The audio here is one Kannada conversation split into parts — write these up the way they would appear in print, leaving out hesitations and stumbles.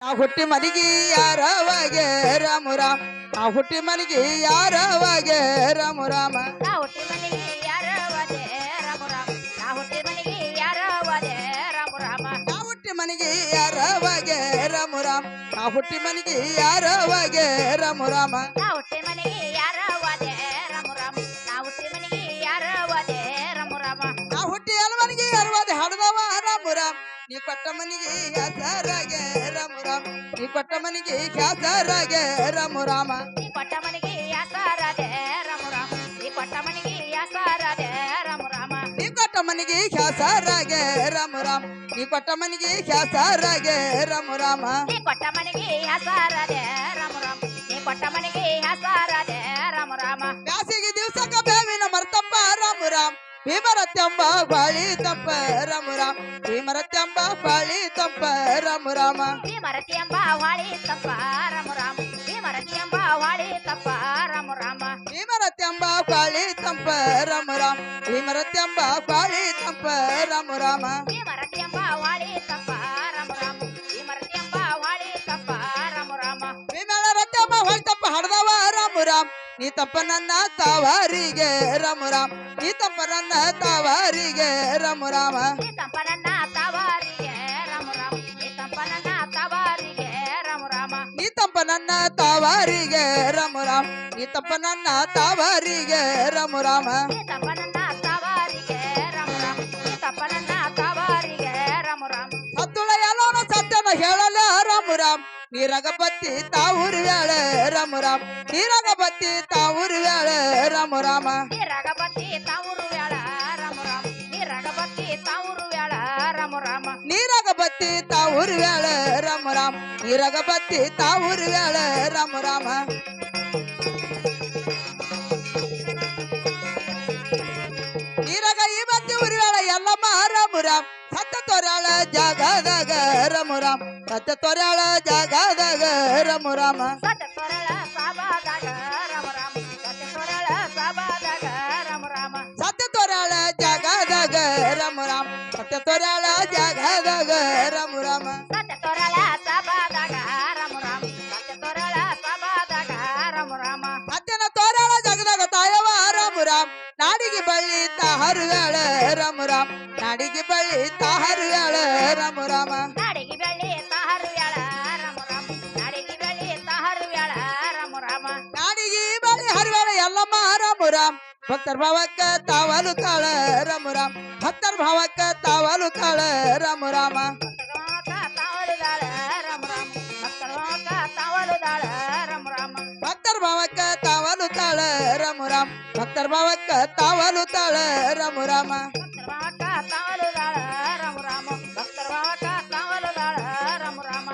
ನಾ ಹುಟ್ಟಿ ಮನಿಗೆ ಯಾರವಾಗೆ ರಾಮ ರಾಮ ನಾ ಹುಟ್ಟಿ ಮನಿಗೆ ಯಾರವಾಗೆ ರಾಮ ರಾಮ ನಾ ಹುಟ್ಟಿ ಮನೆಗೆ ಯಾರ ವಾದೆ ರಾಮ ರಾಮ ನಾ ಹುಟ್ಟಿ ಮನೆಗೆ ಯಾರ ವಾದೆ ರಾಮ ರಾಮ ನಾ ಹುಟ್ಟಿ ಮನಿಗೆ ಯಾರವಾಗೆ ರಾಮ ರಾಮ ನಾ ಹುಟ್ಟಿ ಮನಿಗೆ ಯಾರವಾಗೆ ರಾಮ ರಾಮ ನಾ ಹುಟ್ಟಿ ಮನೆಗೆ ಯಾರ ವಾದೆ ರಾಮ ರಾಮ ನಾ ಹುಟ್ಟಿ ಮನೆಗೆ ಯಾರ ವಾದೆ ರಾಮ ರಾಮ ನಾ ಹುಟ್ಟಿ ಮನಿಗೆ ಯಾರವಾದೆ ಹಡದವ ರಾಮ ರಾಮ ನೀ ಕೊಟ್ಟ ಮನಿಗೆ ಯಾಸರಾಗೆ ರಾಮ ರಾಮ ನೀ ಕೊಟ್ಟ ಮನಿಗೆ ಯಾಸರಾಗೆ ರಾಮ ರಾಮ ನೀ ಕೊಟ್ಟ ಮನೆಗೆ ಯಾಸಾರದೆ ರಾಮ ರಾಮ ನೀ ಕೊಟ್ಟ ಮನೆಗೆ ಯಾಸಾರದೆ ರಾಮ ರಾಮ ನೀ ಕೊಟ್ಟ ಮನಿಗೆ ಯಾಸರಾಗೆ ರಾಮ ರಾಮ ನೀ ಕೊಟ್ಟ ಮನಿಗೆ ಯಾಸರಾಗೆ ರಾಮ ರಾಮ ನೀ ಕೊಟ್ಟ ಮನೆಗೆ ಯಾಸಾರದೆ ರಾಮ ರಾಮ ನೀ ಕೊಟ್ಟ ಮನೆಗೆ ಯಾಸಾರದೆ ರಾಮ ರಾಮ ಬ್ಯಾಸಿಗೆ ದಿವಸಕ್ಕ ಬೇವಿನ ಮರ್ತಪ್ಪ ರಾಮ ರಾಮ ಭೀಮರತ್ಯಂಬ ಬಾಳಿ ತಪ್ಪ ರಾಮ ರಾಮ ಭೀಮರತ್ಯಂಬ ಬಾಳಿ ತಪ್ಪ ರಾಮ ರಾಮ ಭೀಮರತಿ ಎಂಬ ವಾಳಿ ತಪ್ಪ ರಾಮ ರಾಮ ಭೀಮರತಿ ಎಂಬ ವಾಳಿ ತಪ್ಪ ರಾಮ ರಾಮ ಭೀಮರತ್ಯಂಬ ಬಾಳಿ ತಪ್ಪ ರಾಮ ರಾಮ ಭೀಮರತ್ಯಂಬ ಬಾಳಿ ತಪ್ಪ ರಾಮ ರಾಮ ಭೀಮರತಿ ಎಂಬ ವಾಳಿ ತಪ್ಪ ರಾಮ ರಾಮ ಭೀಮರತಿ ಎಂಬ ವಾಳಿ ತಪ್ಪ ರಾಮ ರಾಮ ಭೀಮಳ ರತ್ಯಂಬ ಹೊಳ್ತಪ್ಪ ಹಡ್ದವ ರಾಮ ರಾಮ ನೀ ತಪ್ಪ ನನ್ನ ತಾವಾರಿಗೆ ರಾಮ ರಾಮ ನೀ ತಪ್ಪ ನನ್ನ ತಾವಾರಿಗೆ ರಾಮ ರಾಮ ಈ ತಂಪನನ್ನ ತವಾರಿಗೆ ರಾಮ ರಾಮ ಈ ತಂಪನನ್ನ ತವಾರಿಗೆ ರಾಮ ರಾಮ ನೀ ತಪ್ಪ ನನ್ನ ತಾವಾರಿಗೆ ರಾಮ ರಾಮ ನೀ ತಪ್ಪ ನನ್ನ ತಾವಾರಿಗೆ ರಾಮ ರಾಮ ಈ ತಂಪನನ್ನ ತವಾರಿಗೆ ರಾಮ ರಾಮ ಈ ತಂಪನನ್ನ ತವಾರಿಗೆ ರಾಮ ರಾಮ ಸತ್ತುಳ ಎಲ್ಲೋನ ಸತ್ಯನ ಹೇಳಲ್ಲ ರಾಮ ರಾಮ ನೀರಗಬತ್ತಿ ತಾವೂರು ವೇಳೆ ರಾಮ ರಾಮ ನೀರಗಬತ್ತಿ ತಾವೂರು ವೇಳೆ ರಾಮ ರಾಮ ಈ ರಗಬತ್ತಿ ತಾವೂರು ವ್ಯಾಳ ರಾಮ ರಾಮ ಈ ರಗಬತ್ತಿ ತಾವೂರು ವ್ಯಾಳ ರಾಮ ರಾಮ ನೀರಗಬತ್ತಿ ತಾವೂರು ವೇಳೆ ರಾಮ ರಾಮ ನೀರಗಬತ್ತಿ ತಾವೂರು ವೇಳೆ ರಾಮ ರಾಮ ನೀರಗ ಈ ಬತ್ತಿ ಉರಿವೇಳ ಎಲ್ಲಮ್ಮ ರಾಮ ರಾಮ ಸತ್ತ ತೊರ್ಯಾಳ ಜಾಗದಾಗ ರಾಮ ರಾಮ ಸತ್ತ ತೊರ್ಯಾಳ ಜಾಗದಾಗ ರಾಮ ರಾಮ ಸತ್ಯ ಸ್ವರಳ ಸಾಬಾದಾಗ ರಾಮ ರಾಮ ಸತ್ಯ ಸ್ವರಳ ಸಾಬಾದಾಗ ರಾಮ ರಾಮ ಸತ್ಯ ತೊರ್ಯಾಳ ಜಾಗದಾಗ ರಾಮ ರಾಮ ಸತ್ಯ ತೊರ್ಯಾಳ ಜಾಗದಾಗ ರಾಮ ರಾಮ ಸತ್ಯ ಸ್ವರಳ ಸಾಬಾದಾಗ ರಾಮ ರಾಮ ಸತ್ಯ ಸ್ವರಳ ಸಾಬಾದಾಗ ರಾಮ ರಾಮ ಸತ್ಯನ ತೋರ್ಯಾಳ ಜಾಗದಾಗ ತಾಯವ ರಾಮ ರಾಮ ನಾಡಿಗೆ ಬಳ್ಳಿ ತಾಹರು ವೇಳ ರಾಮ ರಾಮ ನಾಡಿಗೆ ಬಳ್ಳಿ ತಾಹರು ವೇಳ ರಾಮ ರಾಮ ನಾಡಿಗೆ ಬೆಳ್ಳಿ ತಾಹರು ವ್ಯಾಳ ರಾಮ ರಾಮ ನಾಡಿಗೆ ಬೆಳ್ಳಿ ತಾಹರು ವ್ಯಾಳ ರಾಮ ರಾಮ ನಾಡಿಗೆ ಬಳ್ಳಿ ಹರಿವೇಳ ಎಲ್ಲಮ್ಮ ರಾಮ ರಾಮ ಭಕ್ತರ ಭಾವಕ್ಕ ತಾವಲು ತಾಳ ರಾಮ ರಾಮ ಭಕ್ತರ ಭಾವಕ್ಕ ತಾವಲು ತಾಳ ರಾಮ ರಾಮ ಭಕ್ತರ ಭಾವಕ ತಾವಲು ದಾಳ ರಾಮ ರಾಮ ಭಕ್ತರ ಭಾವಕ ತಾವಲು ದಾಳ ರಾಮ ರಾಮ ಭಕ್ತರ ಭಾವಕ್ಕ ತಾವಲು ತಾಳ ರಾಮ ರಾಮ ಭಕ್ತರ ಭಾವಕ ತಾವಲು ದಾಳ ರಾಮ ರಾಮ ಭಕ್ತರ ಭಾವಕ ತಾವಲು ದಾಳ ರಾಮ ರಾಮ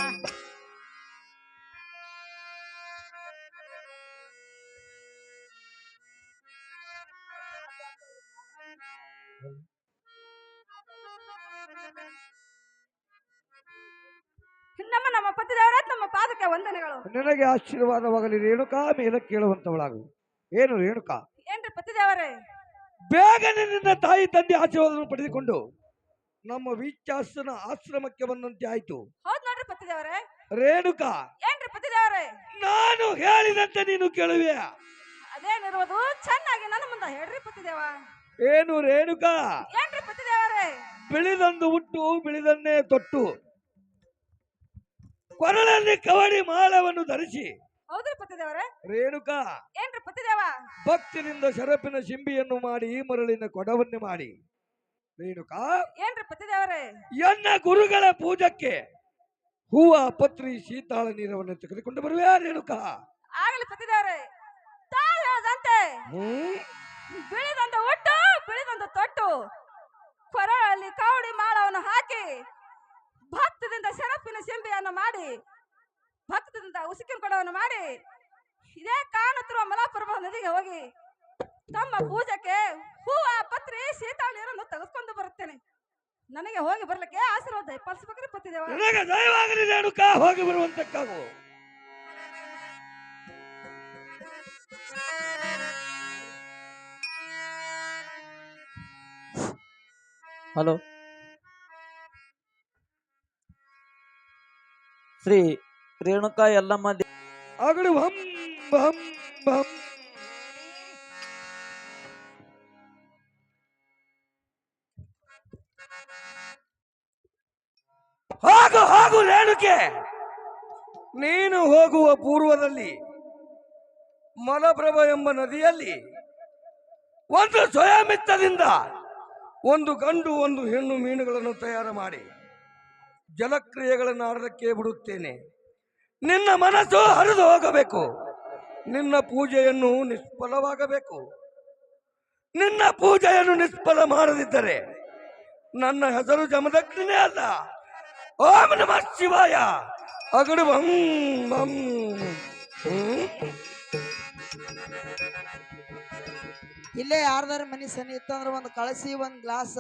ನಮ್ಮ ಪತಿದೇವರ ನಮ್ಮ ಪಾದಕ್ಕೆ ವಂದನೆಗಳು. ನಿನಗೆ ಆಶೀರ್ವಾದವಾಗಲಿ ರೇಣುಕಾ ಮೇಲೆ ಕೇಳುವಂತವಳಾಗು. ಏನು ರೇಣುಕಾ, ಏನ್ರಿ ಪತಿದೇವರೇ? ಬೇಗನೆ ನಿನ್ನ ತಾಯಿ ತಂದೆ ಆಶೀರ್ವಾದವನ್ನು ಪಡೆದುಕೊಂಡು ನಮ್ಮ ವೀಚಾಸನ ಆಶ್ರಮಕ್ಕೆ ಬಂದಂತೆ ಆಯ್ತು. ಹೌದ್ ನೋಡ್ರಿ ಪತಿದೇವರೇ. ರೇಣುಕಾ, ಏನ್ರಿ ಪತಿದೇವರೇ? ನಾನು ಹೇಳಿದಂತೆ ನೀನು ಕೇಳುವೆ. ಅದೇನಿರುವುದು ಚೆನ್ನಾಗಿ ನನ್ನ ಮುಂದೆ ಹೇಳ್ರಿ ಪತಿದೇವ. ಏನು ರೇಣುಕಾ, ಏನ್ರಿ ಪತಿದೇವರೇ? ಬಿಳಿದಂದು ಹುಟ್ಟು ಬಿಳಿದನ್ನೇ ತೊಟ್ಟು ಕೊರಳಲ್ಲಿ ಕವಡಿ ಮಾಳವನ್ನು ಧರಿಸಿ. ಹೌದ್ರಿ ಪತಿದೇವರೇ. ರೇಣುಕಾ, ಏನ್ರಿ ಪತಿದೇವ? ಭಕ್ತಿನಿಂದ ಶರಪಿನ ಶಿಂಬಿಯನ್ನು ಮಾಡಿ ಮರಳಿನ ಕೊಡವನ್ನೇ ಮಾಡಿ. ರೇಣುಕಾ, ಏನ್ರಿ ಪತಿದೇವರೇ? ಎನ್ನ ಗುರುಗಳ ಪೂಜಕ್ಕೆ ಹೂವ ಪತ್ರಿ ಶೀತಾಳ ನೀರವನ್ನು ತೆಗೆದುಕೊಂಡು ಬರುವೆ ರೇಣುಕಾ. ಆಗಲಿ ಪತಿದೇವರೇ. ತಾವು ಹೇಳದಂತೆ ಹ್ಮ್ ಬಿಳಿದಂತ ಒಟ್ಟು ಬಿಳಿದಂತ ತೊಟ್ಟು ಕೊರಳಲ್ಲಿ ಕವಡಿ ಮಾಳವನ್ನು ಹಾಕಿ ಭಕ್ತದಿಂದ ಶರಪಿನ ಶೆಂಬೆಯನ್ನು ಮಾಡಿ ಭಕ್ತದಿಂದ ಉಸುಕಿನ ಕೊಡವನ್ನು ಮಾಡಿ ಇದೇ ಕಾಣುತ್ತಿರುವ ಮಲಾಪುರ ನದಿಗೆ ಹೋಗಿ ತಮ್ಮ ಪೂಜೆಗೆ ಹೂವ ಪತ್ರಿ ಶೀತಾಳ ನೀರನ್ನು ತೆಗೆದುಕೊಂಡು ಬರುತ್ತೇನೆ. ನನಗೆ ಹೋಗಿ ಬರ್ಲಿಕ್ಕೆ ಆಶೀರ್ವಾದ ಪಡಿಸ್ಬೇಕ್ರಿ ಪತಿದೇವ. ನನಗೆ ದಯವಾಗಲಿ ರೇಣುಕಾ, ಹೋಗಿ ಬರುವಂತಕ್ಕಾಗು. ಹಲೋ ಶ್ರೀ ರೇಣುಕಾ ಯಲ್ಲಮ್ಮ ಅಗಡು ಹಂ ಹಂ ಹಂ. ಹಾಗು ಹಾಗು ರೇಣುಕೆ, ನೀನು ಹೋಗುವ ಪೂರ್ವದಲ್ಲಿ ಮಲಪ್ರಭ ಎಂಬ ನದಿಯಲ್ಲಿ ಒಂದು ಸ್ವಯಮಿತ್ತದಿಂದ ಒಂದು ಗಂಡು ಒಂದು ಹೆಣ್ಣು ಮೀನುಗಳನ್ನು ತಯಾರು ಮಾಡಿ ಜಲಕ್ರಿಯೆಗಳನ್ನು ಆಡಲಿಕ್ಕೆ ಬಿಡುತ್ತೇನೆ. ನಿನ್ನ ಮನಸ್ಸು ಹರಿದು ಹೋಗಬೇಕು, ನಿನ್ನ ಪೂಜೆಯನ್ನು ನಿಷ್ಫಲವಾಗಬೇಕು. ನಿನ್ನ ಪೂಜೆಯನ್ನು ನಿಷ್ಫಲ ಮಾಡದಿದ್ದರೆ ನನ್ನ ಹೆಸರು ಜಮದಗ್ನಿನೇ ಅಲ್ಲ. ಓಂ ನಮಃ ಶಿವಾಯ. ಅಗಡು ಬಂ ಬಂ. ಇಲ್ಲೇ ಯಾರ್ದಾರ ಮನಿ ಸನಿ ಇತ್ತಂದ್ರ ಒಂದ್ ಕಳಸಿ ಒಂದ್ ಗ್ಲಾಸ್